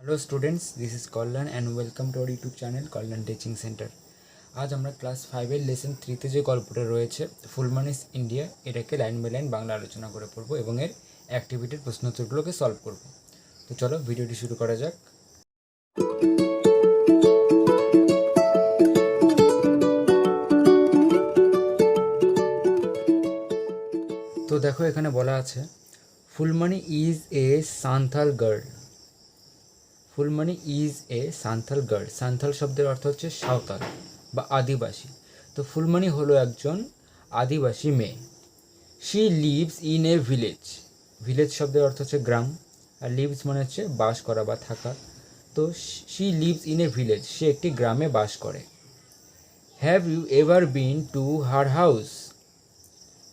Hello students, this is Kalyan and welcome to our YouTube channel Kalyan teaching centre. আজ আমরা class 5-এর lesson 3-তে যে গল্পটা রয়েছে ফুলমানিস India, এটাকে লাইন বাই লাইন বাংলা আলোচনা করে পড়বো এবং এর অ্যাক্টিভিটির প্রশ্নোত্তরগুলোকে সলভ করব। তো চলো ভিডিওটি শুরু করা যাক। তো দেখো, এখানে বলা আছে Fulmani is a Santhal girl. Phulmoni is a Santhal girl. Santhal শব্দের অর্থ হচ্ছে সাঁওতাল বা আদিবাসী। তো ফুলমণি হলো একজন আদিবাসী মেয়ে। She lives in a village. Village শব্দের অর্থ হচ্ছে গ্রাম, আর লিভস মানে হচ্ছে বাস করা বা থাকা। তো she lives in a village, সে একটি গ্রামে বাস করে। Have you ever been to her house.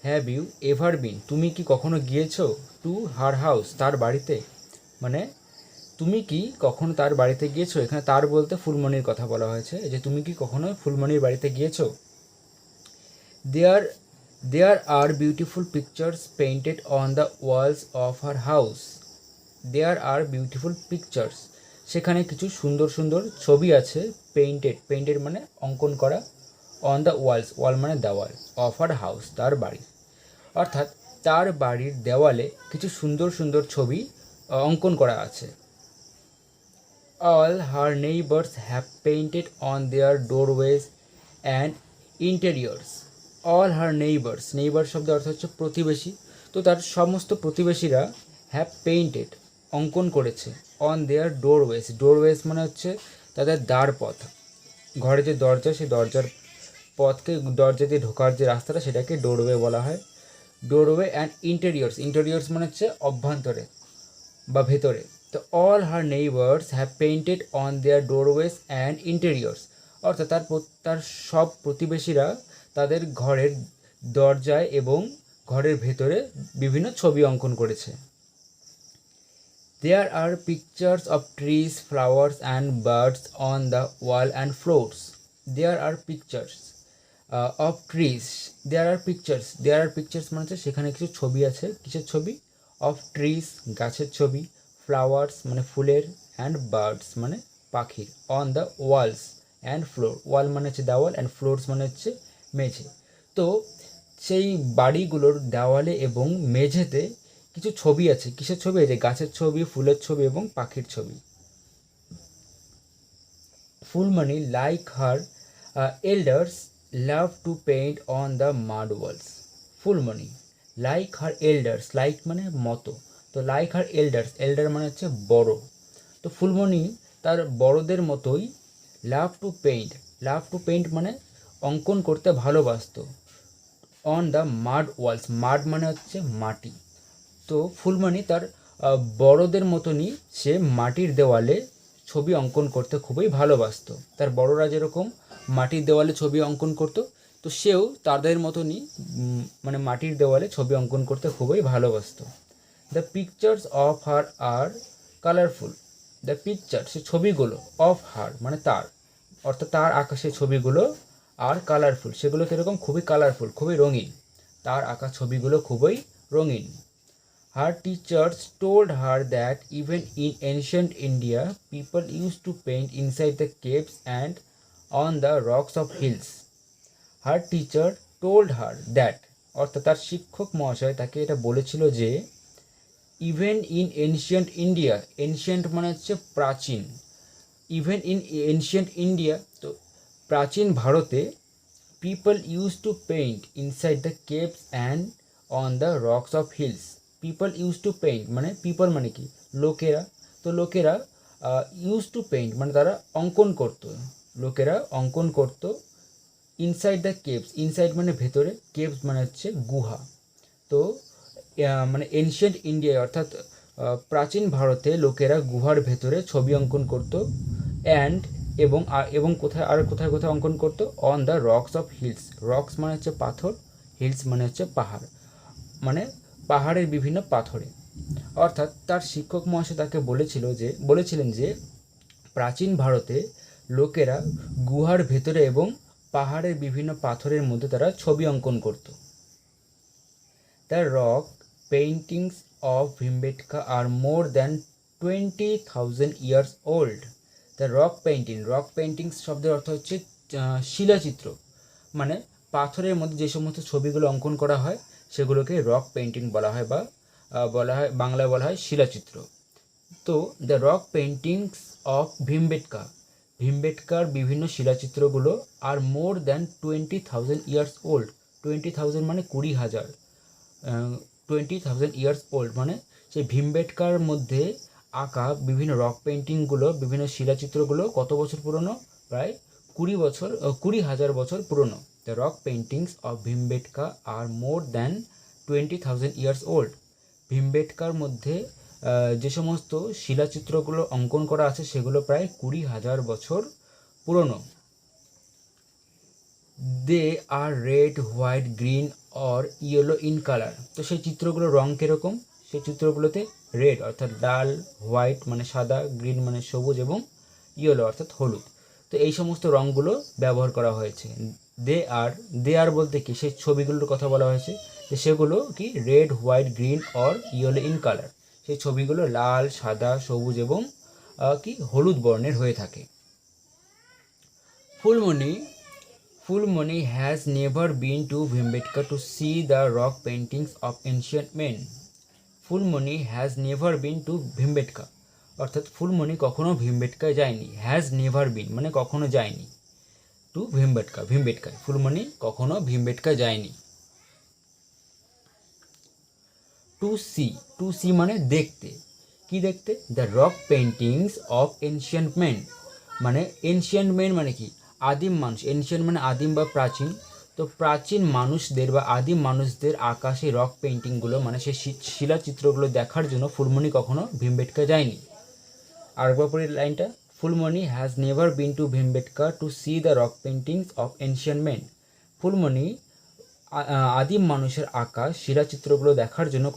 Have you ever been, তুমি কি কখনো গিয়েছো টু হার হাউস, তার বাড়িতে। মানে তুমি কি কখনো তার বাড়িতে গিয়েছো। এখানে তার বলতে ফুলমণির কথা বলা হয়েছে, যে তুমি কি কখনো ফুলমণির বাড়িতে গিয়েছো। There there are beautiful pictures painted on the walls of her house. There are beautiful pictures, সেখানে কিছু সুন্দর সুন্দর ছবি আছে। পেইন্টেড মানে অঙ্কন করা, অন দ্য ওয়ালস, ওয়াল মানে দেওয়াল, অফ হার হাউস তার বাড়ি। অর্থাৎ তার বাড়ির দেওয়ালে কিছু সুন্দর সুন্দর ছবি অঙ্কন করা আছে। All her neighbors have painted on their doorways and interiors. All her neighbors, neighbor শব্দের অর্থ হচ্ছে প্রতিবেশী। তো তার সমস্ত প্রতিবেশীরা হ্যাভ পেইন্টেড, অঙ্কন করেছে, অন দেয়ার ডোরওয়েজ। ডোরওয়েজ মানে হচ্ছে তাদের দ্বার পথ, ঘরে যে দরজা, সেই দরজার পথকে, দরজা দিয়ে ঢোকার যে রাস্তাটা, সেটাকে ডোরওয়ে বলা হয়। ডোরওয়ে অ্যান্ড ইন্টেরিয়র্স, ইন্টেরিয়র্স মানে হচ্ছে অভ্যন্তরে বা ভেতরে। তো all her neighbours have painted on their doorways and interiors, অর্থাৎ তার সব প্রতিবেশীরা তাদের ঘরের দরজায় এবং ঘরের ভেতরে বিভিন্ন ছবি অঙ্কন করেছে। There are pictures of trees, flowers and birds on the wall and floors. There are pictures of trees, there are pictures মানে হচ্ছে সেখানে কিছু ছবি আছে। কিসের ছবি? অফ ট্রিজ, গাছের ছবি, ফ্লাওয়ার্স মানে ফুলের, অ্যান্ড বার্ডস মানে পাখির, on the walls and floor, wall মানে হচ্ছে দেওয়াল, অ্যান্ড ফ্লোরস মানে হচ্ছে মেঝে। তো সেই বাড়িগুলোর দেওয়ালে এবং মেঝেতে কিছু ছবি আছে। কিসের ছবি? এই যে গাছের ছবি, ফুলের ছবি এবং পাখির ছবি। Phulmoni like her elders love to paint on the mud walls. Phulmoni like her elders, like মানে মতো, তো লাইক হার এল্ডার্স, এল্ডার মানে হচ্ছে বড়। তো ফুলমণি তার বড়দের মতোই লাভ টু পেইন্ট মানে অঙ্কন করতে ভালোবাসতো, অন দ্য মাড ওয়ালস, মাড মানে হচ্ছে মাটি। তো ফুলমণি তার বড়দের মতনই সে মাটির দেওয়ালে ছবি অঙ্কন করতে খুবই ভালোবাসতো। তার বড়রা যেরকম মাটির দেওয়ালে ছবি অঙ্কন করতো, তো সেও তাদের মতনই মানে মাটির দেওয়ালে ছবি অঙ্কন করতে খুবই ভালোবাসতো। The pictures of her are colourful. The picture, সে ছবিগুলো, অফ হার মানে তার, অর্থাৎ তার আঁকা সেই ছবিগুলো, আর কালারফুল, সেগুলো কীরকম? খুবই কালারফুল, খুবই রঙিন। তার আঁকা ছবিগুলো খুবই রঙিন। Her teachers told her that even in ancient India, people used to paint inside the caves and on the rocks of hills. Her teacher told her that, অর্থাৎ তার শিক্ষক মহাশয় তাকে এটা বলেছিল যে, even in ancient India, ancient মানে হচ্ছে প্রাচীন, ইভেন ইন এনশিয়েন্ট ইন্ডিয়া, তো প্রাচীন ভারতে, people use to paint inside the caves and on the rocks of hills. People use to paint মানে, পিপল মানে কি? লোকেরা। তো লোকেরা ইউজ টু পেইন্ট মানে তারা অঙ্কন করতো, লোকেরা অঙ্কন করতো ইনসাইড দ্য কেভস, ইনসাইড মানে ভেতরে, কেভস মানে হচ্ছে গুহা। তো মানে এনশিয়েন্ট ইন্ডিয়ায়, অর্থাৎ প্রাচীন ভারতে লোকেরা গুহার ভেতরে ছবি অঙ্কন করতো, অ্যান্ড এবং কোথায় কোথায় অঙ্কন করতো? On the rocks of hills. Rocks মানে হচ্ছে পাথর, হিলস মানে হচ্ছে পাহাড়, মানে পাহাড়ের বিভিন্ন পাথরে। অর্থাৎ তার শিক্ষক মহাশয় তাকে বলেছিলেন যে প্রাচীন ভারতে লোকেরা গুহার ভেতরে এবং পাহাড়ের বিভিন্ন পাথরের মধ্যে তারা ছবি অঙ্কন করত। The rock paintings of Bhimbetka are more than 20,000 years old. The rock painting, rock paintings শব্দের অর্থ হচ্ছে শিলাচিত্র, মানে পাথরের মধ্যে যে সমস্ত ছবিগুলো অঙ্কন করা হয় সেগুলোকে রক পেন্টিং বলা হয়, বা বাংলায় বলা হয় শিলাচিত্র। তো the rock paintings of Bhimbetka, ভীমবেটকার বিভিন্ন শিলাচিত্রগুলো are more than 20,000 years old. 20,000 মানে 20,000, 20,000 ইয়ার্স ওল্ড মানে সেই ভীমবেটকার মধ্যে আঁকা বিভিন্ন রক পেন্টিংগুলো, বিভিন্ন শিলাচিত্রগুলো কত বছর পুরনো? প্রায় 20,000 বছর পুরনো। The rock paintings of Bhimbetka are more than 20,000 years old. ভীমবেটকার মধ্যে যে সমস্ত শিলাচিত্রগুলো অঙ্কন করা আছে সেগুলো প্রায় 20,000 বছর পুরনো। They are red, white, green or yellow in colour. তো সেই চিত্রগুলোর রং কীরকম? সেই চিত্রগুলোতে রেড অর্থাৎ লাল, হোয়াইট মানে সাদা, গ্রিন মানে সবুজ এবং ইয়েলো অর্থাৎ হলুদ। তো এই সমস্ত রঙগুলো ব্যবহার করা হয়েছে। দে আর বলতে কি সেই ছবিগুলোর কথা বলা হয়েছে, যে সেগুলো কি red, white, green or yellow in colour. সেই ছবিগুলো লাল, সাদা, সবুজ এবং কি হলুদ বর্ণের হয়ে থাকে। Fulmoni has never been to Bhimbetka to see the rock paintings of ancient men. Fulmoni has never been to Bhimbetka, অর্থাৎ ফুলমণি কখনো ভীমবেটকায় যায়নি। হ্যাজ নেভার বিন মানে কখনো যায়নি, টু ভীমবেটকায় ফুলমণি কখনো ভীমবেটকায় যায়নি। টু সি মানে দেখতে, কি দেখতে? The rock paintings of ancient men, মানে এনশিয়েন্ট মেন মানে কি? আদিম মানুষ। এনশিয়েন্ট মানে আদিম বা প্রাচীন। তো প্রাচীন মানুষদের বা আদিম মানুষদের আঁকা সেই রক পেন্টিংগুলো মানে সেই শিলাচিত্রগুলো দেখার জন্য ফুলমণি কখনো ভীমবেটকা যায়নি। আরেকবার পড়ি লাইনটা, Phulmani has never been to Bhimbetka to see the rock paintings of ancient men. Phulmani আদিম মানুষের আঁকা শিলাচিত্রগুলো দেখার জন্য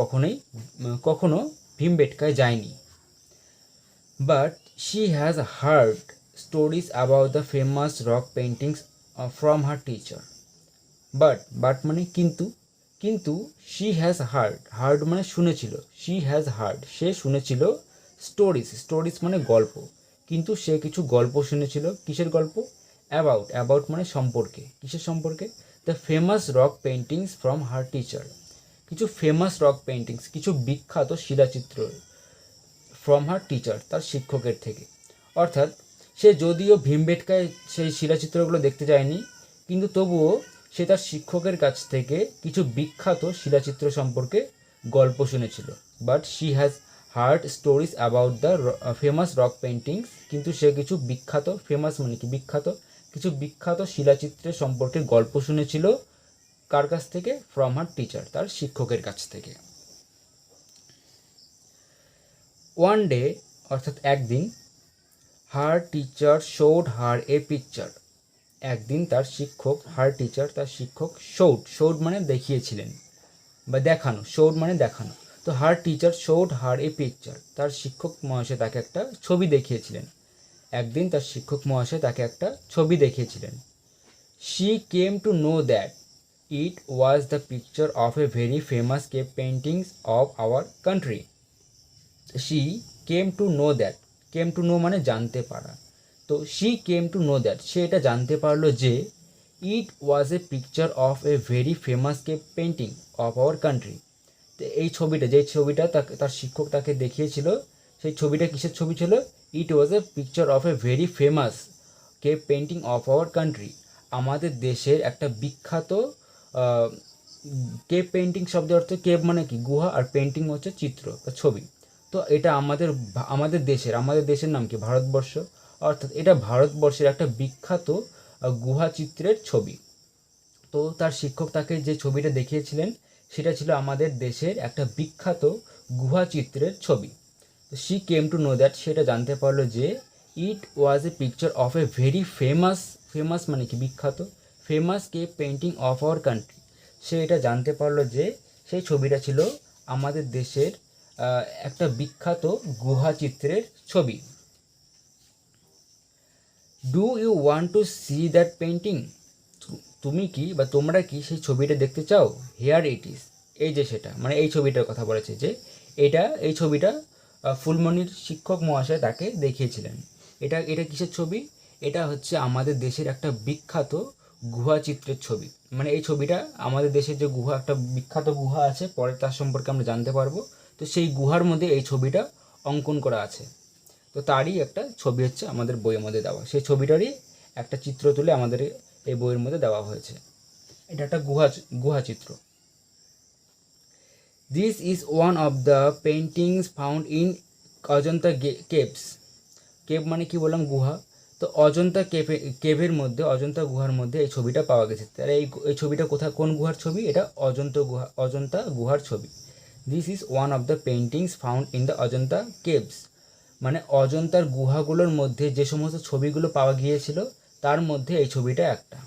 কখনো ভীমবেটকায় যায়নি। But she has heard stories about the famous rock paintings from her teacher. But মানে কিন্তু শি হ্যাজ হার্ড মানে শুনেছিল, শি হ্যাজ হার্ড সে শুনেছিল, স্টোরিজ মানে গল্প, কিন্তু সে কিছু গল্প শুনেছিল। কিসের গল্প? অ্যাবাউট মানে সম্পর্কে। কিসের সম্পর্কে? The famous rock paintings from her teacher, কিছু ফেমাস রক পেন্টিংস, কিছু বিখ্যাত শিলাচিত্র, ফ্রম হার টিচার তার শিক্ষকের থেকে। অর্থাৎ সে যদিও ভীমবেটকায় সেই শিলাচিত্রগুলো দেখতে যায়নি, কিন্তু তবুও সে তার শিক্ষকের কাছ থেকে কিছু বিখ্যাত শিলাচিত্র সম্পর্কে গল্প শুনেছিল। But she has heard stories about the famous rock paintings, কিন্তু সে কিছু বিখ্যাত, ফেমাস মানে কি বিখ্যাত, কিছু বিখ্যাত শিলাচিত্রের সম্পর্কে গল্প শুনেছিল। কার কাছ থেকে? ফ্রম হার টিচার তার শিক্ষকের কাছ থেকে। ওয়ান ডে অর্থাৎ একদিন, her teacher showed her a picture, একদিন তার শিক্ষক শোড মানে দেখিয়েছিলেন বা দেখানো, শোড মানে দেখানো। তো her teacher showed her a picture, তার শিক্ষক মহাশয় তাকে একটা ছবি দেখিয়েছিলেন। একদিন তার শিক্ষক মহাশয় তাকে একটা ছবি দেখিয়েছিলেন। She came to know that it was the picture of a very famous cave paintings of our country. She came to know মানে জানতে পারা। তো she came to know that সে এটা জানতে পারলো যে it was a picture of a very famous cave painting of our country. তো এই ছবিটা, যে ছবিটা তার শিক্ষক তাকে দেখিয়েছিল, সেই ছবিটা কিসের ছবি ছিল? It was a picture of a very famous cave painting of our country, আমাদের দেশের একটা বিখ্যাত কেভ পেন্টিং শব্দের অর্থ কেভ মানে কি গুহা, আর পেন্টিং হচ্ছে চিত্র বা ছবি। তো এটা আমাদের দেশের নাম কি? ভারতবর্ষ। অর্থাৎ এটা ভারতবর্ষের একটা বিখ্যাত গুহা চিত্রের ছবি। তো তার শিক্ষক তাকে যে ছবিটা দেখিয়েছিলেন সেটা ছিল আমাদের দেশের একটা বিখ্যাত গুহা চিত্রের ছবি। তো she came to know that সেটা জানতে পারলো যে it was a picture of a very famous মানে কি বিখ্যাত, famous cave painting of our country. সে এটা জানতে পারলো যে সেই ছবিটা ছিল আমাদের দেশের একটা বিখ্যাত গুহা চিত্রের ছবি। Do you want to see that painting? তুমি কি বা তোমরা কি সেই ছবিটা দেখতে চাও? হেয়ার ইট ইজ, এই যে সেটা মানে এই ছবিটার কথা বলেছে যে এই ছবিটা ফুলমণির শিক্ষক মহাশয় তাকে দেখিয়েছিলেন। এটা এটা কিসের ছবি? এটা হচ্ছে আমাদের দেশের একটা বিখ্যাত গুহা চিত্রের ছবি। মানে এই ছবিটা আমাদের দেশের যে গুহা, একটা বিখ্যাত গুহা আছে, পরে তার সম্পর্কে আমরা জানতে পারবো। তো সেই গুহার মধ্যে এই ছবিটা অঙ্কন করা আছে। তো তারই একটা ছবি হচ্ছে আমাদের বইয়ের মধ্যে দেওয়া, সেই ছবিটারই একটা চিত্র তুলে আমাদের এই বইয়ের মধ্যে দেওয়া হয়েছে। এটা একটা গুহা চিত্র। This is one of the paintings found in Ajanta caves. Cave মানে কি বললাম? গুহা। তো অজন্তা কেভের মধ্যে, অজন্তা গুহার মধ্যে এই ছবিটা পাওয়া গেছে। তাহলে এই ছবিটা কোন গুহার ছবি? এটা অজন্তা গুহার ছবি। This is one of the paintings found in the Ajanta caves. মানে অজন্তার গুহাগুলোর মধ্যে যে সমস্ত ছবিগুলো পাওয়া গিয়েছিল তার মধ্যে এই ছবিটা একটা।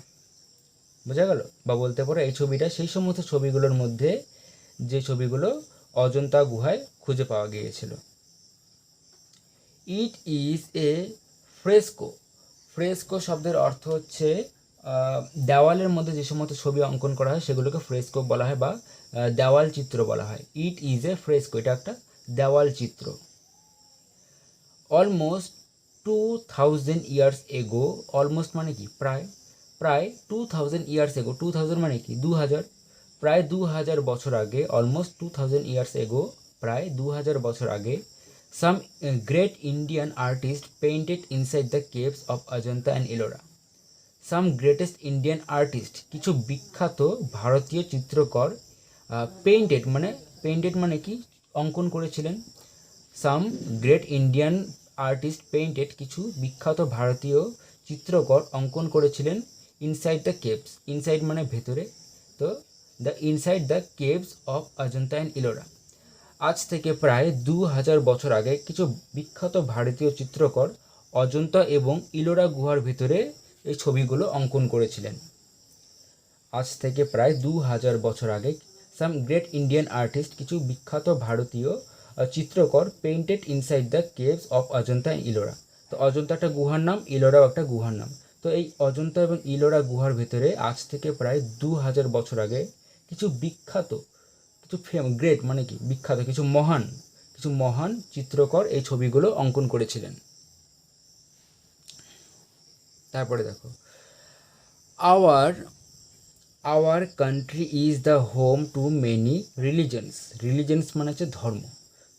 বোঝা গেল? বা বলতে পারো এই ছবিটা সেই সমস্ত ছবিগুলোর মধ্যে যে ছবিগুলো অজন্তা গুহায় খুঁজে পাওয়া গিয়েছিল। It is a fresco. Fresco শব্দের অর্থ হচ্ছে দেওয়ালের মধ্যে যে সমস্ত ছবি অঙ্কন করা হয় সেগুলোকে ফ্রেস্কো বলা হয়, বা দেওয়াল চিত্র বলা হয়। ইট ইজ এ ফ্রেস্কো, এটা একটা দেওয়াল চিত্র। Almost 2000 years ago. অলমোস্ট মানে কি? প্রায়। প্রায় 2000 ইয়ার্স এগো। 2000 মানে কি? 2000। প্রায় 2000 বছর আগে। অলমোস্ট 2000 ইয়ার্স এগো, প্রায় 2000 বছর আগে। Some great Indian artist painted inside the caves of Ajanta and Ellora. Some greatest Indian artist, কিছু বিখ্যাত ভারতীয় চিত্রকর, পেইন্টেড মানে কি? অঙ্কন করেছিলেন। Some great Indian artist painted, কিছু বিখ্যাত ভারতীয় চিত্রকর অঙ্কন করেছিলেন। ইনসাইড দ্য কেভস, ইনসাইড মানে ভেতরে, তো the inside the caves of Ajanta and Ellora. আজ থেকে প্রায় 2000 বছর আগে কিছু বিখ্যাত ভারতীয় চিত্রকর অজন্তা এবং ইলোরা গুহার ভিতরে এই ছবিগুলো অঙ্কন করেছিলেন। আজ থেকে প্রায় 2000 বছর আগে সাম গ্রেট ইন্ডিয়ান আর্টিস্ট, কিছু বিখ্যাত ভারতীয় চিত্রকর painted inside the caves of Ajanta and Ellora. তো অজন্তা একটা গুহার নাম, ইলোরাও একটা গুহার নাম। তো এই অজন্তা এবং ইলোরা গুহার ভেতরে আজ থেকে প্রায় 2000 বছর আগে কিছু বিখ্যাত, কিছু গ্রেট মানে কি? বিখ্যাত, কিছু মহান চিত্রকর এই ছবিগুলো অঙ্কন করেছিলেন। তারপরে দেখো, our our country is the home to many religions. Religions মানে হচ্ছে ধর্ম।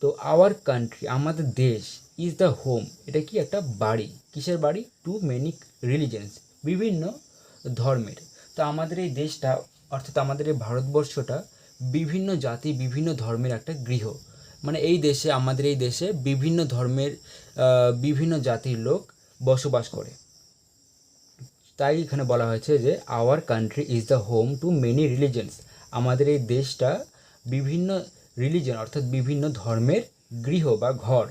তো আওয়ার কান্ট্রি, আমাদের দেশ, ইজ দ্য হোম, এটা কি? একটা বাড়ি। কিসের বাড়ি? টু মেনি রিলিজনস, বিভিন্ন ধর্মের। তো আমাদের এই দেশটা, অর্থাৎ আমাদের এই ভারতবর্ষটা বিভিন্ন জাতি বিভিন্ন ধর্মের একটা গৃহ। মানে আমাদের এই দেশে বিভিন্ন ধর্মের, বিভিন্ন জাতির লোক বসবাস করে। তাই এখানে বলা হয়েছে যে our country is the home to many religions. আমাদের এই দেশটা বিভিন্ন রিলিজন অর্থাৎ বিভিন্ন ধর্মের গৃহ বা ঘর।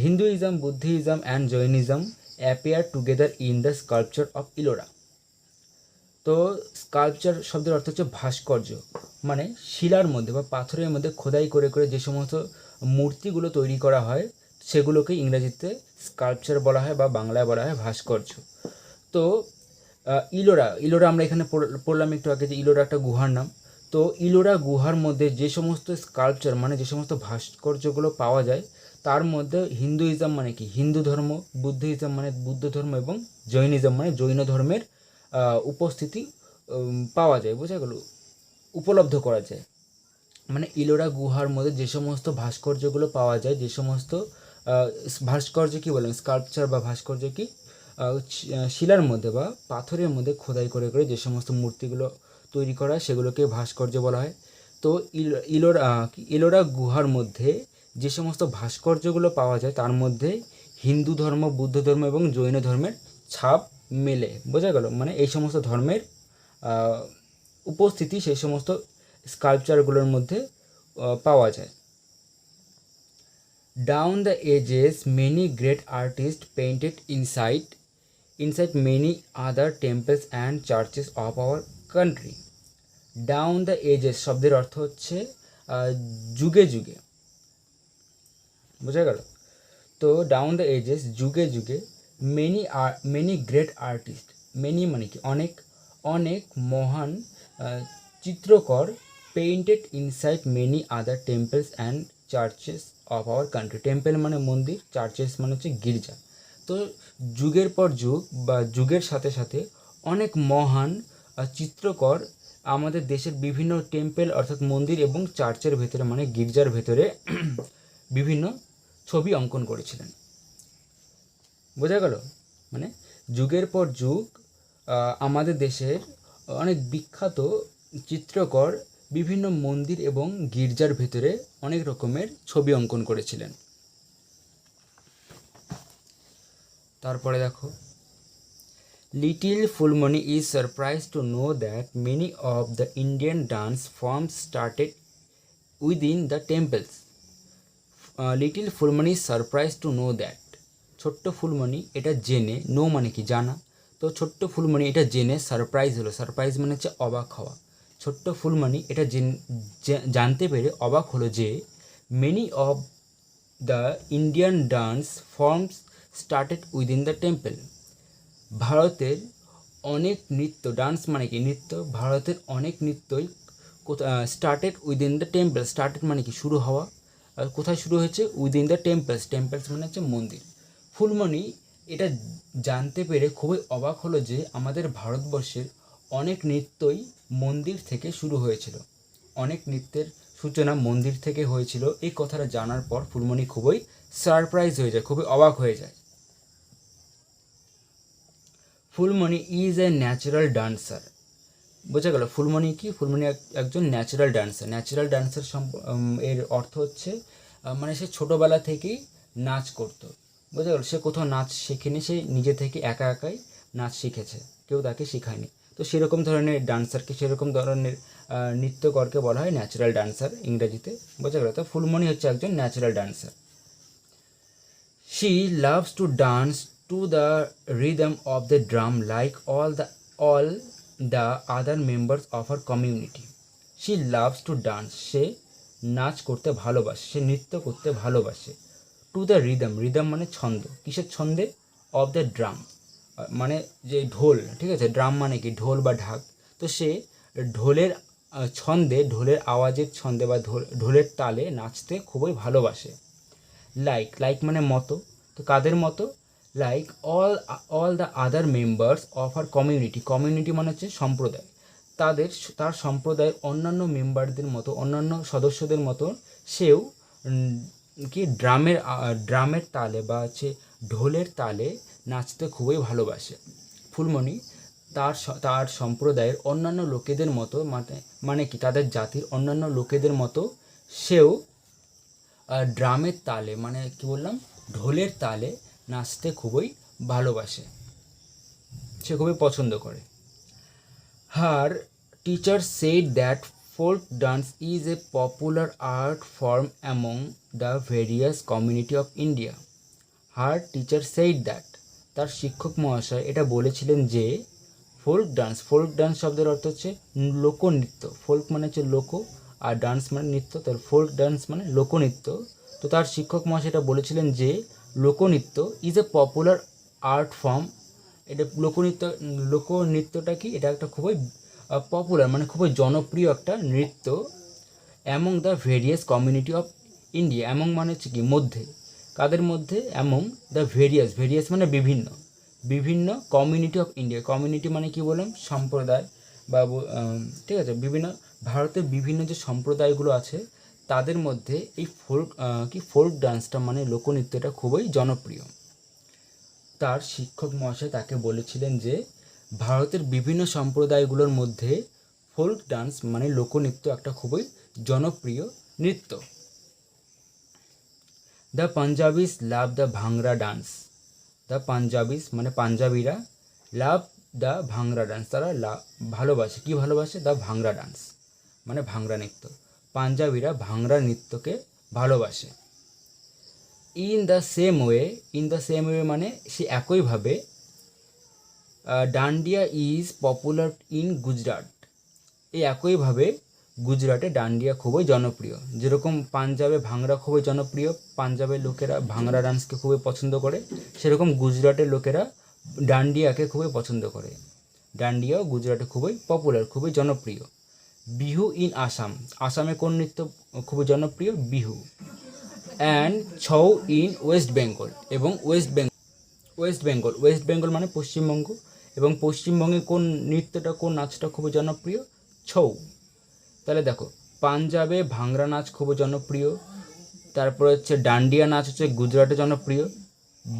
Hinduism, Buddhism and Jainism appear together in the sculpture of Ellora. তো স্কাল্পচার শব্দের অর্থ হচ্ছে ভাস্কর্য, মানে শিলার মধ্যে বা পাথরের মধ্যে খোদাই করে করে যে সমস্ত মূর্তিগুলো তৈরি করা হয় সেগুলোকে ইংরেজিতে স্কাল্পচার বলা হয়, বা বাংলায় বলা হয় ভাস্কর্য। তো ইলোরা আমরা এখানে পড়লাম একটু আগে যে ইলোরা একটা গুহার নাম। তো ইলোরা গুহার মধ্যে যে সমস্ত স্কাল্পচার মানে যে সমস্ত ভাস্কর্যগুলো পাওয়া যায় তার মধ্যে হিন্দুইজম মানে কি? হিন্দু ধর্ম, বুদ্ধিজম মানে বুদ্ধ ধর্ম, এবং জৈনিজম মানে জৈন ধর্মের উপস্থিতি পাওয়া যায়। বোঝা গেল? উপলব্ধ করা যায়। মানে ইলোরা গুহার মধ্যে যে সমস্ত ভাস্কর্যগুলো পাওয়া যায়, যে সমস্ত ভাস্কর্য কি বলেন? স্কাল্পচার বা ভাস্কর্য কি? শিলার মধ্যে বা পাথরের মধ্যে খোদাই করে করে যে সমস্ত মূর্তিগুলো তৈরি করা হয় সেগুলোকে ভাস্কর্য বলা হয়। তো ইলোরা গুহার মধ্যে যে সমস্ত ভাস্কর্যগুলো পাওয়া যায় তার মধ্যে হিন্দু ধর্ম, বুদ্ধ ধর্ম এবং জৈন ধর্মের ছাপ মেলে। বোঝা গেল? মানে এই সমস্ত ধর্মের উপস্থিতি সেই সমস্ত স্কাল্পচারগুলোর মধ্যে পাওয়া যায়। Down the edges, many great artists painted inside many other temples and churches of our country. Down the edges শব্দের অর্থ হচ্ছে যুগে যুগে। বোঝা গেল? তো ডাউন দ্য এজেস, যুগে যুগে, মেনি গ্রেট আর্টিস্ট, মেনি মানে কি? অনেক, অনেক মহান চিত্রকর painted inside many other temples and churches of our country. Temple মানে মন্দির, চার্চেস মানে হচ্ছে গির্জা। তো যুগের পর যুগ বা যুগের সাথে সাথে অনেক মহান চিত্রকর আমাদের দেশের বিভিন্ন টেম্পল অর্থাৎ মন্দির এবং চার্চের ভেতরে মানে গির্জার ভেতরে বিভিন্ন ছবি অঙ্কন করেছিলেন। বোঝা গেল? মানে যুগের পর যুগ আমাদের দেশের অনেক বিখ্যাত চিত্রকর বিভিন্ন মন্দির এবং গির্জার ভেতরে অনেক রকমের ছবি অঙ্কন করেছিলেন। তারপরে দেখো, little Phulmoni is surprise to know that many of the Indian dance forms started within the temples. Little Phulmoni is surprise to know that, ছোট্ট ফুলমণি এটা জেনে, নো মানে কি জানা, তো ছোট্ট ফুলমণি এটা জেনে সারপ্রাইজ হলো। সারপ্রাইজ মানে হচ্ছে অবাক হওয়া। ছোট্ট ফুলমণি এটা জানতে পেরে অবাক হলো যে many of the Indian dance forms started within the temple. ভারতের অনেক নৃত্য, ডান্স মানে কি নৃত্য, ভারতের অনেক নৃত্যই started within the temple. Started মানে কি শুরু হওয়া, আর কোথায় শুরু হয়েছে? Within the temples. টেম্পলস মানে হচ্ছে মন্দির। ফুলমণি এটা জানতে পেরে খুবই অবাক হলো যে আমাদের ভারতবর্ষের অনেক নৃত্যই মন্দির থেকে শুরু হয়েছিল, অনেক নৃত্যের সূচনা মন্দির থেকে হয়েছিল। এই কথাটা জানার পর ফুলমণি খুবই সারপ্রাইজ হয়ে যায়, খুবই অবাক হয়ে যায়। Phulmoni is a natural dancer. বোঝা গেল ফুলমণি কি? ফুলমণি একজন ন্যাচারাল ডান্সার। ন্যাচারাল ডান্সার এর অর্থ হচ্ছে মানে সে ছোটোবেলা থেকেই নাচ করতো। বোঝা গেল? সে কোথাও নাচ শেখেনি, সে নিজে থেকে একা একাই নাচ শিখেছে, কেউ তাকে শেখায়নি। তো সেরকম ধরনের ডান্সারকে, সেরকম ধরনের নৃত্যকরকে বলা হয় ন্যাচারাল ডান্সার ইংরেজিতে। বোঝা গেল? তো ফুলমণি হচ্ছে একজন natural dancer. She loves to dance to the rhythm of the drum like all the other members of her community. She loves to dance. সে নাচ করতে ভালোবাসে, সে নৃত্য করতে ভালোবাসে। টু দ্য রিদম, রিদম মানে ছন্দ, কিসের ছন্দে? অফ দ্য ড্রাম মানে যে ঢোল, ঠিক আছে? ড্রাম মানে কি? ঢোল বা ঢাক। তো সে ঢোলের ছন্দে, ঢোলের আওয়াজের ছন্দে বা ঢোলের তালে নাচতে খুবই ভালোবাসে। লাইক মানে মতো, তো কাদের মতো? Like all the other members of our community. Community মানে হচ্ছে সম্প্রদায়। তার সম্প্রদায়ের অন্যান্য মেম্বারদের মতো, অন্যান্য সদস্যদের মতো সেও কি ড্রামের তালে বা হচ্ছে ঢোলের তালে নাচতে খুবই ভালোবাসে। ফুলমণি তার সম্প্রদায়ের অন্যান্য লোকেদের মতো মানে কি তাদের জাতির অন্যান্য লোকেদের মতো সেও ড্রামের তালে মানে কি বললাম, ঢোলের তালে নাচতে খুবই ভালোবাসে, সে খুবই পছন্দ করে। Her teacher said that folk dance is a popular art form among the various community of India. Her teacher said that, তার শিক্ষক মহাশয় এটা বলেছিলেন যে ফোক ডান্স শব্দের অর্থ হচ্ছে লোকনৃত্য। ফোক মানে হচ্ছে লোক, আর ডান্স মানে নৃত্য, তার ফোক ডান্স মানে লোকনৃত্য। তো তার শিক্ষক মহাশয় এটা বলেছিলেন যে লোকনৃত্য is a popular art form. এটা লোকনৃত্যটা কি? এটা একটা খুবই পপুলার মানে খুবই জনপ্রিয় একটা নৃত্য। Among the various community of India. Among মানে হচ্ছে কি? মধ্যে। কাদের মধ্যে? অ্যামং দ্য ভেরিয়াস মানে বিভিন্ন কমিউনিটি অফ ইন্ডিয়া। কমিউনিটি মানে কি বললাম? সম্প্রদায় বা ঠিক আছে, বিভিন্ন ভারতের বিভিন্ন যে সম্প্রদায়গুলো আছে তাদের মধ্যে এই ফোক ডান্সটা মানে লোকনৃত্যটা খুবই জনপ্রিয়। তার শিক্ষক মহাশয় তাকে বলেছিলেন যে ভারতের বিভিন্ন সম্প্রদায়গুলোর মধ্যে ফোক ডান্স মানে লোকনৃত্য একটা খুবই জনপ্রিয় নৃত্য। The পাঞ্জাবিস love the bhangra dance. The পাঞ্জাবিস মানে পাঞ্জাবিরা, লাভ দ্য ভাংরা ডান্স, তারা ভালোবাসে, কি ভালোবাসে? দ্য ভাংরা ডান্স মানে ভাংরা নৃত্য। পাঞ্জাবিরা ভাংরা নৃত্যকে ভালোবাসে। ইন দ্য সেম ওয়ে মানে সে একইভাবে dandiya is popular in Gujarat. এই একইভাবে গুজরাটে ডান্ডিয়া খুবই জনপ্রিয়। যেরকম পাঞ্জাবে ভাংরা খুবই জনপ্রিয়, পাঞ্জাবের লোকেরা ভাংরা ডান্সকে খুবই পছন্দ করে, সেরকম গুজরাটের লোকেরা ডান্ডিয়াকে খুবই পছন্দ করে। ডান্ডিয়াও গুজরাটে খুবই পপুলার, খুবই জনপ্রিয়। বিহু ইন আসাম, আসামে কোন নৃত্য খুবই জনপ্রিয়? Bihu. And Chhau in West Bengal, এবং ওয়েস্ট বেঙ্গল মানে পশ্চিমবঙ্গ, এবং পশ্চিমবঙ্গে কোন নৃত্যটা কোন নাচটা খুবই জনপ্রিয়? ছৌ। তাহলে দেখো, পাঞ্জাবে ভাংরা নাচ খুবই জনপ্রিয়, তারপরে হচ্ছে ডান্ডিয়া নাচ হচ্ছে গুজরাটে জনপ্রিয়,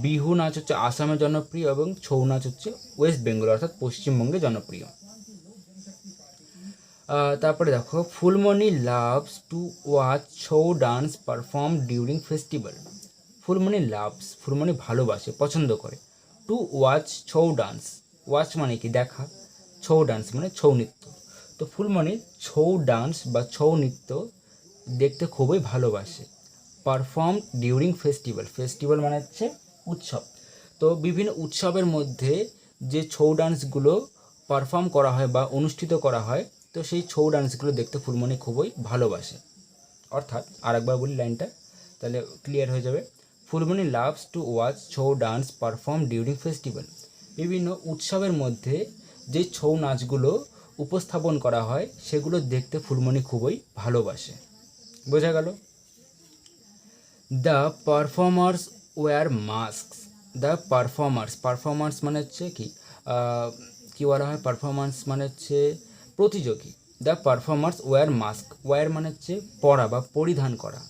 বিহু নাচ হচ্ছে আসামে জনপ্রিয়, এবং ছৌ নাচ হচ্ছে ওয়েস্ট বেঙ্গল অর্থাৎ পশ্চিমবঙ্গে জনপ্রিয়। তারপরে দেখো, Phulmoni loves to watch Chhau dance perform during festival. Phulmoni ভালোবাসে, পছন্দ করে, to watch Chhau dance, watch মানে কি দেখা, ছৌ ডান্স মানে ছৌ নৃত্য। তো ফুলমণি ছৌ ডান্স বা ছৌ নৃত্য দেখতে খুবই ভালোবাসে। পারফর্ম ডিউরিং ফেস্টিভ্যাল মানে হচ্ছে উৎসব। তো বিভিন্ন উৎসবের মধ্যে যে ছৌ ডান্সগুলো পারফর্ম করা হয় বা অনুষ্ঠিত করা হয়, তো সেই ছৌ ডান্সগুলো দেখতে ফুলমণি খুবই ভালোবাসে। অর্থাৎ আরেকবার বলি লাইনটা, তাহলে ক্লিয়ার হয়ে যাবে। Phulmoni loves to watch Chhau dance perform during festival. বিভিন্ন উৎসবের মধ্যে যে ছৌ নাচগুলো উপস্থাপন করা হয় সেগুলো দেখতে ফুলমণি খুবই ভালোবাসে। বোঝা গেল? The performers wear masks. Performers মানে হচ্ছে কী বলা হয়? পারফরম্যান্স মানে হচ্ছে প্রতিযোগী। দ্য পারফর্মার্স ওয়্যার ওয়্যার মানে হচ্ছে পরা বা পরিধান করা।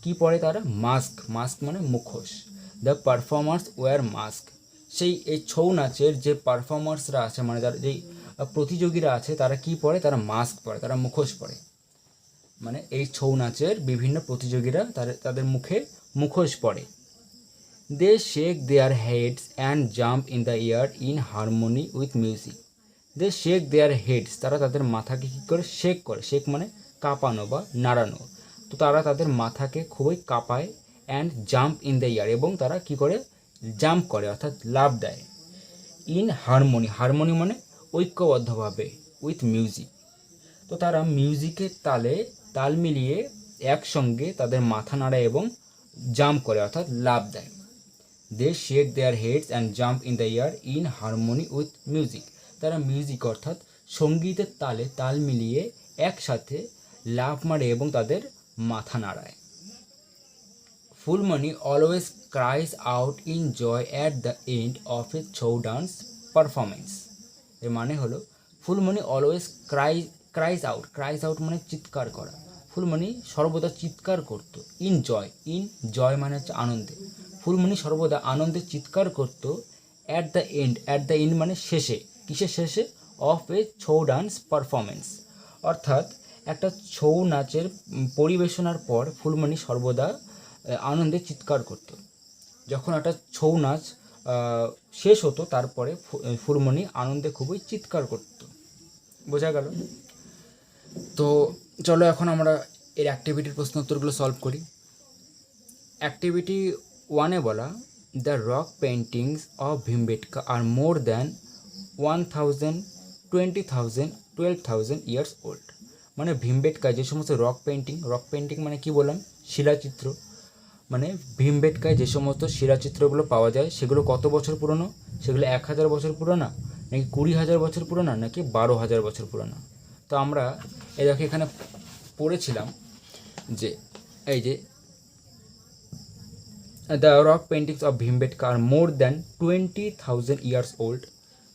কি পরে তারা? মাস্ক মানে মুখোশ। The performers wear mask. এই ছৌ নাচের যে পারফর্মার্সরা আছে, মানে যারা যেই প্রতিযোগীরা আছে, তারা কি পরে? তারা মাস্ক পরে, তারা মুখোশ পরে। মানে এই ছৌ নাচের বিভিন্ন প্রতিযোগীরা তাদের মুখে মুখোশ পরে। They shake their heads and jump in the air in harmony with music. They shake their heads, তারা তাদের মাথাকে কী করে? শেক মানে কাঁপানো বা নাড়ানো। তো তারা তাদের মাথাকে খুবই কাঁপায়। And jump in the air, এবং তারা কি করে? জাম্প করে, অর্থাৎ লাফ দেয়। ইন হারমোনি মানে ঐক্যবদ্ধভাবে, উইথ মিউজিক। তো তারা মিউজিকের তাল মিলিয়ে একসঙ্গে তাদের মাথা নাড়ায় এবং জাম্প করে, অর্থাৎ লাফ দেয়। They shake their heads and jump in the air in harmony with music. তারা মিউজিক অর্থাৎ সঙ্গীতের তাল মিলিয়ে একসাথে লাফ মারে এবং তাদের মাথা নাড়ায়। Phulmoni always cries out in joy at the end of a Chhau dance performance. এর মানে হলো, ফুলমণি অলওয়েজ ক্রাইজ আউট মানে চিৎকার করা। ফুলমণি সর্বদা চিৎকার করত। ইন জয় মানে হচ্ছে আনন্দে। ফুলমণি সর্বদা আনন্দে চিৎকার করত। অ্যাট দ্য এন্ড মানে শেষে। কিসের শেষে? Of a Chhau dance performance. অর্থাৎ একটা ছৌ নাচের পরিবেশনার পর ফুলমণি সর্বদা আনন্দে চিৎকার করত। যখন একটা ছৌ নাচ শেষ হতো, তারপরে ফুলমণি আনন্দে খুবই চিৎকার করত। বোঝা গেল? তো চলো এখন আমরা এর অ্যাক্টিভিটির প্রশ্ন উত্তরগুলো সলভ করি। অ্যাক্টিভিটি 1-এ বলা, the rock paintings of Bhimbetka are more than 1000, 20,000, 12,000 years old. মানে ভীমবেটকায় যে সমস্ত রক পেন্টিং মানে কি বললাম? শিলাচিত্র। মানে ভীমবেটকায় যে সমস্ত শিলাচিত্রগুলো পাওয়া যায় সেগুলো কত বছর পুরনো? সেগুলো 1000 বছর পুরনো, নাকি 20,000 বছর পুরনো, নাকি 12,000 বছর পুরনো? তো আমরা দেখো এখানে পড়েছিলাম যে এই যে the rock paintings of Bhimbetka are more than 20,000 years old.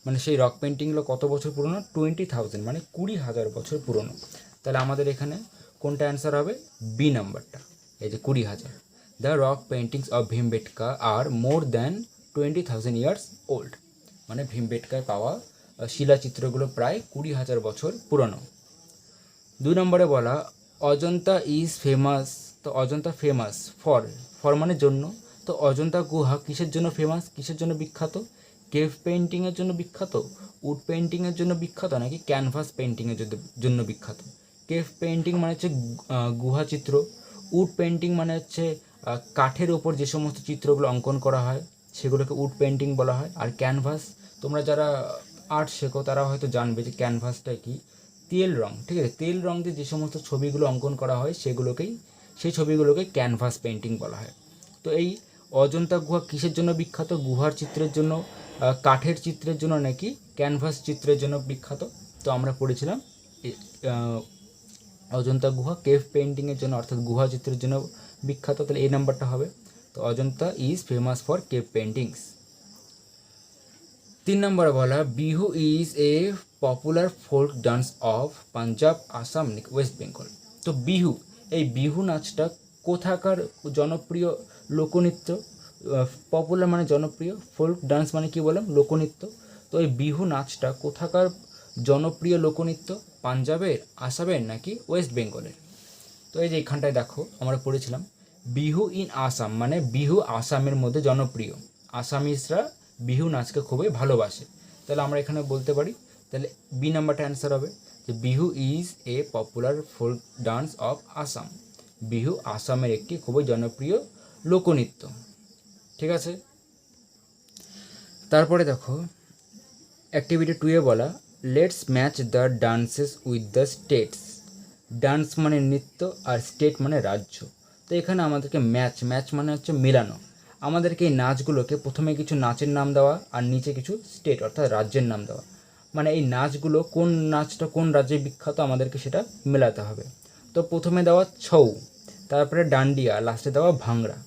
মানে সেই রক পেন্টিংগুলো কত বছর পুরনো? 20,000 মানে 20,000 বছর পুরনো। তাহলে আমাদের এখানে কোনটা অ্যান্সার হবে? বি নাম্বারটা, এই যে 20,000। The rock paintings of Bhimbetka are more than 20,000 years old. মানে ভীমবেটকায় পাওয়া শিলাচিত্রগুলো প্রায় 20,000 বছর পুরনো। 2 নম্বরে বলা, অজন্তা ইজ ফেমাস। তো অজন্তা ফেমাস ফর মানে জন্য। তো অজন্তা গুহা কিসের জন্য ফেমাস, কিসের জন্য বিখ্যাত? কেভ পেন্টিংয়ের জন্য বিখ্যাত, উড পেন্টিংয়ের জন্য বিখ্যাত, নাকি ক্যানভাস পেন্টিংয়ের জন্য বিখ্যাত? কেভ পেন্টিং মানে হচ্ছে গুহা চিত্র, উড পেন্টিং মানে হচ্ছে কাঠের ওপর যে সমস্ত চিত্রগুলো অঙ্কন করা হয় সেগুলোকে উড পেন্টিং বলা হয়। আর ক্যানভাস, তোমরা যারা আর্ট শেখো তারা হয়তো জানবে যে ক্যানভাসটা কি? তেল রং, ঠিক আছে? তেল রং দিয়ে যে সমস্ত ছবিগুলো অঙ্কন করা হয় সেই ছবিগুলোকে ক্যানভাস পেন্টিং বলা হয়। তো এই অজন্তা গুহা কিসের জন্য বিখ্যাত? গুহার চিত্রের জন্য, কাঠের চিত্রের জন্য, নাকি ক্যানভাস চিত্রের জন্য বিখ্যাত? তো আমরা পড়েছিলাম অজন্তা গুহা কেভ পেন্টিংয়ের জন্য অর্থাৎ গুহা চিত্রের জন্য বিখ্যাত, তাহলে এই নাম্বারটা হবে। তো Ajanta is famous for cave paintings. 3 নম্বরে বলা Bihu is a popular folk dance of Punjab, Assam, West Bengal. তো বিহু, এই বিহু নাচটা কোথাকার জনপ্রিয় লোকনৃত্য? পপুলার মানে জনপ্রিয়, ফোক ডান্স মানে কি বললাম, লোকনৃত্য। তো এই বিহু নাচটা কোথাকার জনপ্রিয় লোকনৃত্য? পাঞ্জাবের, আসামের নাকি ওয়েস্ট বেঙ্গলের? তো এই যে এখানটায় দেখো আমরা পড়েছিলাম বিহু ইন আসাম, মানে বিহু আসামের মধ্যে জনপ্রিয়, আসামিসরা বিহু নাচকে খুবই ভালোবাসে। তাহলে আমরা এখানে বলতে পারি, তাহলে বি নাম্বারটা অ্যান্সার হবে যে Bihu is a popular folk dance of Assam. Bihu আসামের একটি খুবই জনপ্রিয় লোকনৃত্য। ঠিক আছে, তারপরে দেখো অ্যাক্টিভিটি 2 এ বলা let's match the dances with the states. Dance মানে নৃত্য আর স্টেট মানে রাজ্য। তো এখানে আমাদেরকে ম্যাচ মানে হচ্ছে মেলানো। আমাদেরকে এই নাচগুলোকে প্রথমে কিছু নাচের নাম দেওয়া আর নিচে কিছু স্টেট অর্থাৎ রাজ্যের নাম দেওয়া, মানে এই নাচগুলো কোন নাচটা কোন রাজ্যে বিখ্যাত আমাদেরকে সেটা মেলাতে হবে। তো প্রথমে দেওয়া ছৌ, তারপরে ডান্ডিয়া, লাস্টে দেওয়া ভাংড়া,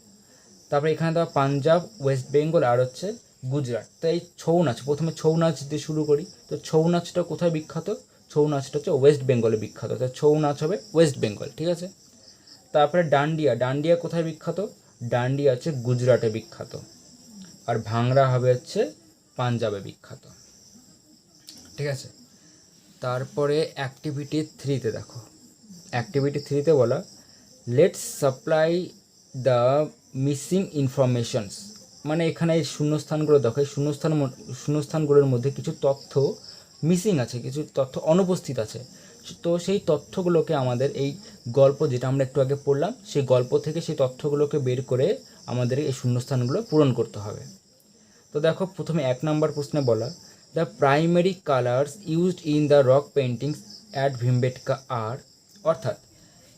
তারপরে এখানে দেওয়া পাঞ্জাব, ওয়েস্ট বেঙ্গল আর হচ্ছে গুজরাট। তো এই ছৌ নাচ, প্রথমে ছৌ নাচ দিয়ে শুরু করি। তো ছৌ নাচটা কোথায় বিখ্যাত? ছৌ নাচটা হচ্ছে ওয়েস্ট বেঙ্গলে বিখ্যাত, তো ছৌ নাচ হবে ওয়েস্ট বেঙ্গল। ঠিক আছে, তারপরে ডান্ডিয়া কোথায় বিখ্যাত? ডান্ডিয়া হচ্ছে গুজরাটে বিখ্যাত, আর ভাংড়া হবে হচ্ছে পাঞ্জাবে বিখ্যাত। ঠিক আছে, তারপরে অ্যাক্টিভিটি 3-তে দেখো, অ্যাক্টিভিটি 3-তে বলা let's supply the missing informations. মানে এখানে এই শূন্যস্থানগুলো দেখো, এই শূন্যস্থানগুলোর মধ্যে কিছু তথ্য মিসিং আছে, কিছু তথ্য অনুপস্থিত আছে। তো সেই তথ্যগুলোকে আমাদের এই গল্প যেটা আমরা একটু আগে পড়লাম সেই গল্প থেকে সেই তথ্যগুলোকে বের করে আমাদের এই শূন্যস্থানগুলো পূরণ করতে হবে। তো দেখো প্রথমে 1 নম্বর প্রশ্নে বলা the primary colours used in the rock paintings at Bhimbetka are, অর্থাৎ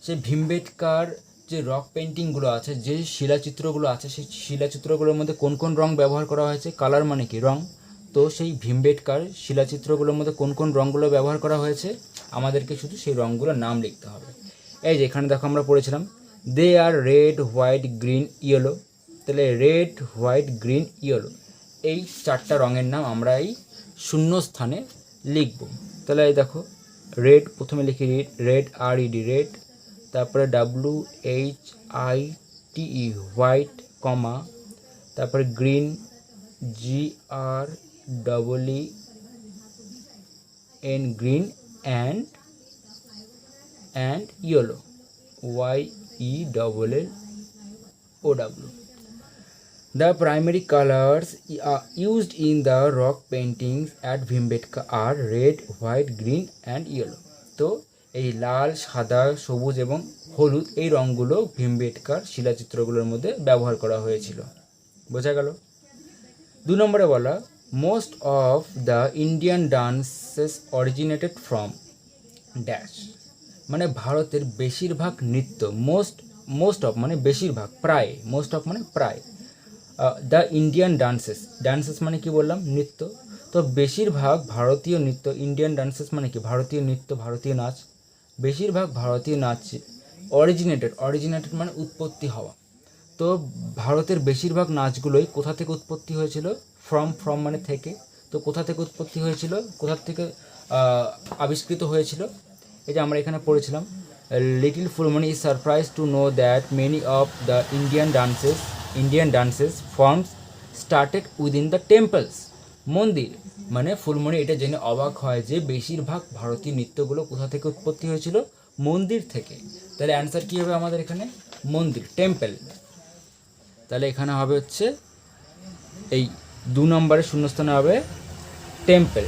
সেই ভীমবেটকার যে রক পেন্টিংগুলো আছে, যে শিলাচিত্রগুলো আছে, সেই শিলাচিত্রগুলোর মধ্যে কোন কোন রং ব্যবহার করা হয়েছে? কালার মানে কি? রং। তো সেই ভীমবেটকার শিলাচিত্রগুলোর মধ্যে কোন কোন রঙগুলো ব্যবহার করা হয়েছে? আমাদেরকে শুধু সেই রঙগুলোর নাম লিখতে হবে। এই যে এখানে দেখো আমরা পড়েছিলাম দে are red, white, green, yellow. তাহলে রেড, হোয়াইট, গ্রিন, ইয়েলো, এই 4টা রঙের নাম আমরা এই শূন্য স্থানে লিখব। তাহলে এই দেখো রেড, প্রথমে লিখি রেড, RED রেড, তারপরে WHITE হোয়াইট, কমা, তারপরে green, GREEN green, and yellow YELLOW। The primary colors used in the rock paintings at Bhimbetka are red, white, green and yellow. তো এই লাল, সাদা, সবুজ এবং হলুদ এই রঙগুলো ভীমবেটকার শিলাচিত্রগুলোর মধ্যে ব্যবহার করা হয়েছিল। বোঝা গেল? 2 নম্বরে বলা most of the Indian dances originated from dash. মানে ভারতের বেশিরভাগ নৃত্য, মোস্ট অফ মানে বেশিরভাগ, প্রায়, মোস্ট অফ মানে প্রায়, দ্য ইন্ডিয়ান ডান্সেস মানে কি বললাম? নৃত্য। তো বেশিরভাগ ভারতীয় নৃত্য, ইন্ডিয়ান ডান্সেস মানে কি? ভারতীয় নৃত্য, ভারতীয় নাচ। বেশিরভাগ ভারতীয় নাচ অরিজিনেটেড মানে উৎপত্তি হওয়া। তো ভারতের বেশিরভাগ নাচগুলোই কোথা থেকে উৎপত্তি হয়েছিল? ফ্রম মানে থেকে। তো কোথা থেকে উৎপত্তি হয়েছিল, কোথা থেকে আবিষ্কৃত হয়েছিল? এই যে আমরা এখানে পড়েছিলাম little Phulmoni is surprise to know that many of the Indian dances forms started within the temples. মন্দির, মানে ফুলমণি এটা জেনে অবাক হয় যে বেশিরভাগ ভারতীয় নৃত্যগুলো কোথা থেকে উৎপত্তি হয়েছিল? মন্দির থেকে। তাহলে অ্যান্সার কী হবে আমাদের এখানে? মন্দির, টেম্পল। তাহলে এখানে হবে হচ্ছে এই 2 নম্বরের শূন্যস্থানে হবে টেম্পল,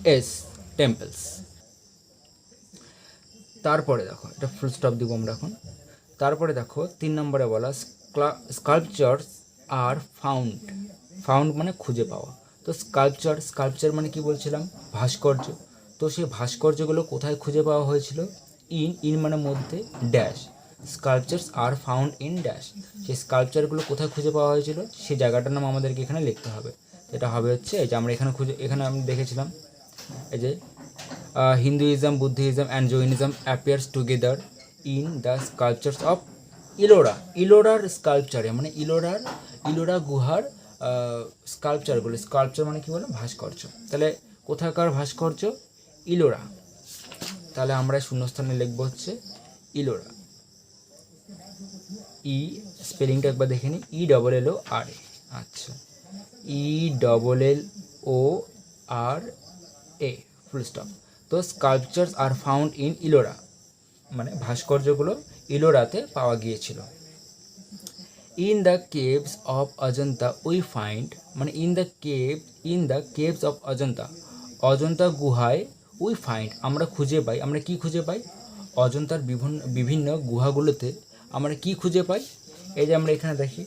TEMPLES, টেম্পলস। তারপরে দেখো এটা ফুল স্টপ দিব আমরা এখন। তারপরে দেখো 3 নম্বরে বলা স্কাল্পচার্স আর ফাউন্ড মানে খুঁজে পাওয়া। তো স্কাল্পচার মানে কি বলছিলাম? ভাস্কর্য। তো সেই ভাস্কর্যগুলো কোথায় খুঁজে পাওয়া হয়েছিল? ইন মানে মধ্যে, dash, sculptures are found in dash. সেই স্কাল্পচারগুলো কোথায় খুঁজে পাওয়া হয়েছিল সেই জায়গাটার নাম আমাদেরকে এখানে লিখতে হবে। এটা হবে হচ্ছে এই যে আমরা এখানে আমি দেখেছিলাম এই যে Hinduism, Buddhism and Jainism appears together in the sculptures of Ellora. ইলোরার স্কাল্পচারে মানে ইলোরা গুহার স্কাল্পচার মানে কী বলে ভাস্কর্য। তাহলে কোথাকার ভাস্কর্য? ইলোরা। তাহলে আমরা শূন্যস্থানে লিখব হচ্ছে ইলোরা। ই স্পেলিংটা একবার দেখে নিই, ELLORA। আচ্ছা, ELLORA ফুল স্টপ। তো sculptures are found in Ellora, মানে ভাস্কর্যগুলো ইলোরাতে পাওয়া গিয়েছিল। In the caves of Ajanta we find, মানে in the caves of Ajanta গুহায় উই ফাইন্ড আমরা খুঁজে পাই। আমরা কি খুঁজে পাই? অজন্তার বিভিন্ন গুহাগুলোতে আমরা কি খুঁজে পাই? এই যে আমরা এখানে দেখি,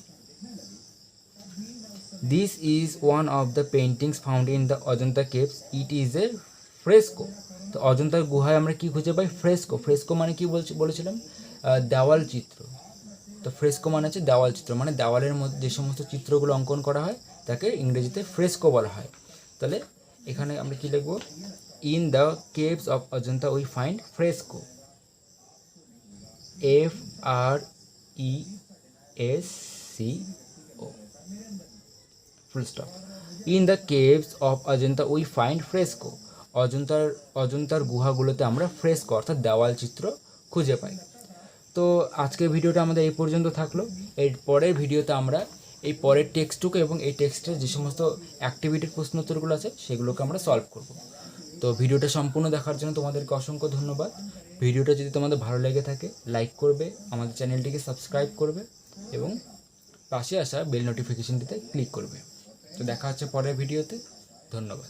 this is one of the paintings found in the Ajanta caves, it is a fresco. তো অজন্তার গুহায় আমরা কি খুঁজে পাই? ফ্রেস্কো মানে কি বলেছিলাম? দেওয়াল চিত্র। তো ফ্রেস্কো মানে হচ্ছে দেওয়াল চিত্র, মানে দেওয়ালের মধ্যে যে সমস্ত চিত্রগুলো অঙ্কন করা হয় তাকে ইংরেজিতে ফ্রেস্কো বলা হয়। তাহলে এখানে আমরা কি লিখব? In the caves of Ajanta we find fresco, FRESCO full stop. In the caves of Ajanta we find fresco, অজন্তার গুহাগুলোতে আমরা ফ্রেস্কো অর্থাৎ দেওয়াল চিত্র খুঁজে পাই। তো আজকের ভিডিওটা আমাদের এই পর্যন্ত থাকলো। এর পরের ভিডিওতে আমরা এই পরের টেক্সটটুকু এবং এই টেক্সটের যে সমস্ত অ্যাক্টিভিটির প্রশ্নোত্তরগুলো আছে সেগুলোকে আমরা সলভ করব। তো ভিডিওটা সম্পূর্ণ দেখার জন্য তোমাদেরকে অসংখ্য ধন্যবাদ। ভিডিওটা যদি তোমাদের ভালো লেগে থাকে লাইক করবে, আমাদের চ্যানেলটিকে সাবস্ক্রাইব করবে এবং পাশে আসা বেল নোটিফিকেশনটিতে ক্লিক করবে। তো দেখা হচ্ছে পরের ভিডিওতে। ধন্যবাদ।